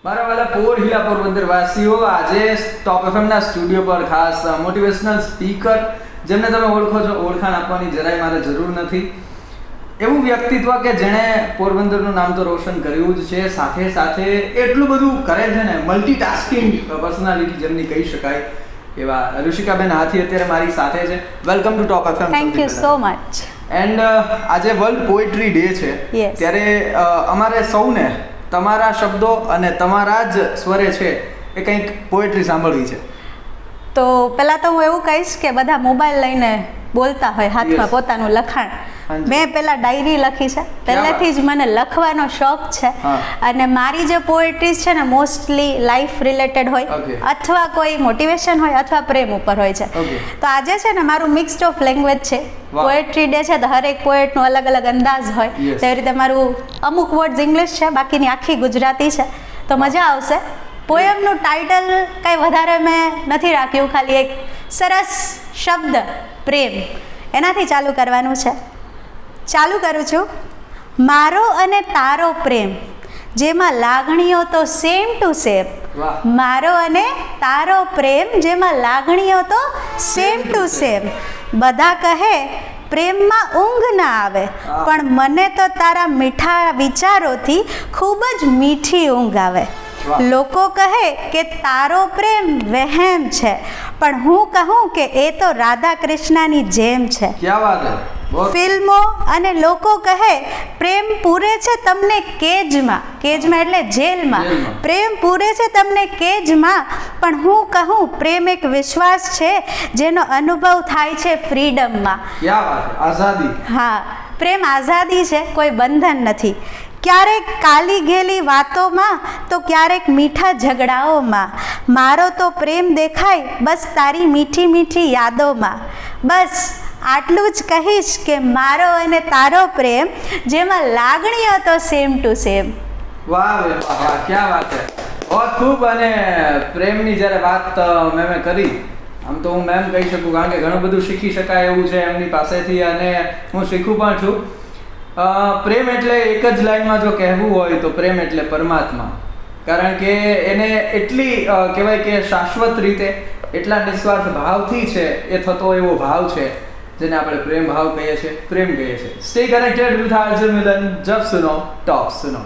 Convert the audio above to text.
મારા વાલા પોરહિલા પોરબંદર વાસીઓ, આજે ટોપ એફએમના સ્ટુડિયો પર ખાસ મોટિવેશનલ સ્પીકર જેમને તમે ઓળખો છો, ઓળખાણ આપવાની જરાય મારે જરૂર નથી, એવું વ્યક્તિત્વ કે જેણે પોરબંદરનું નામ તો રોશન કર્યું જ છે, સાથે સાથે એટલું બધું કરે છે ને, મલ્ટીટાસ્કિંગ પર્સનાલિટી જેમની કહી શકાય એવા ઋષિકાબેન હાથી અત્યારે મારી સાથે છે. Welcome to top FM. Thank you so much. And આજે વર્લ્ડ પોએટ્રી ડે છે, ત્યારે અમારે સૌને તમારા શબ્દો અને તમારા જ સ્વરે છે એ કંઈક પોએટ્રી સાંભળવી છે. તો પહેલાં તો હું એવું કહીશ કે બધા મોબાઈલ લઈને બોલતા હોય હાથમાં પોતાનું લખાણ. મેં પહેલાં ડાયરી લખી છે, પહેલેથી જ મને લખવાનો શોખ છે, અને મારી જે પોએટ્રીઝ છે ને મોસ્ટલી લાઈફ રિલેટેડ હોય, અથવા કોઈ મોટિવેશન હોય, અથવા પ્રેમ ઉપર હોય છે. તો આજે છે ને મારું મિક્સ્ડ ઓફ લેંગ્વેજ છે. પોએટ્રી ડે છે તો હરેક પોએટનો અલગ અલગ અંદાજ હોય, તેવી રીતે મારું અમુક વર્ડ્સ ઇંગ્લિશ છે, બાકીની આખી ગુજરાતી છે. તો મજા આવશે. પોએમનું ટાઇટલ કંઈ વધારે મેં નથી રાખ્યું, ખાલી એક સરસ શબ્દ પ્રેમ, એનાથી ચાલુ કરવાનું છે. ચાલુ કરું છું. મારો અને તારો પ્રેમ, જેમાં લાગણીઓ તો સેમ ટુ સેમ. મારો અને તારો પ્રેમ, જેમાં લાગણીઓ તો સેમ ટુ સેમ. બધા કહે પ્રેમમાં ઊંઘ ના આવે, પણ મને તો તારા મીઠા વિચારોથી ખૂબ જ મીઠી ઊંઘ આવે. લોકો કહે કે તારો પ્રેમ વહેમ છે, પણ હું કહું કે એ તો રાધા કૃષ્ણની જેમ છે. ક્યા વાત હે. ફિલ્મો અને લોકો કહે પ્રેમ પૂરે છે તમને કેજમાં, કેજમાં એટલે જેલમાં. પ્રેમ પૂરે છે તમને કેજમાં, પણ હું કહું પ્રેમ એક વિશ્વાસ છે જેનો અનુભવ થાય છે ફ્રીડમમાં. ક્યા વાત હે. આઝાદી. હા, પ્રેમ આઝાદી છે, કોઈ બંધન નથી. ક્યારેક કાલી ઘેલી વાતોમાં તો ક્યારેક મીઠા ઝઘડાઓમાં. મારો તો પ્રેમ દેખાય બસ તારી મીઠી મીઠી યાદોમાં. બસ આટલું જ કહીશ કે મારો અને તારો પ્રેમ, જેમાં લાગણીઓ તો સેમ ટુ સેમ. વાહ વાહ, ક્યા વાત છે. બહુ ખૂબ. અને પ્રેમની જ્યારે વાત મેં કરી, આમ તો હું મેમ કહી શકું, કારણ કે ઘણું બધું શીખી શકાય એવું છે એમની પાસેથી, અને હું શીખું પણ છું. પ્રેમ એટલે એક જ લાઈનમાં જો કહેવું હોય તો પ્રેમ એટલે પરમાત્મા. કારણ કે એને એટલી કહેવાય કે શાશ્વત રીતે, એટલા નિસ્વાર્થ ભાવથી છે એ થતો એવો ભાવ છે જેને આપણે પ્રેમ ભાવ કહીએ છીએ, પ્રેમ કહીએ છીએ. સ્ટે કનેક્ટેડ વિથ આરજે મિલન. જબ સુનો ટોપ સુનો.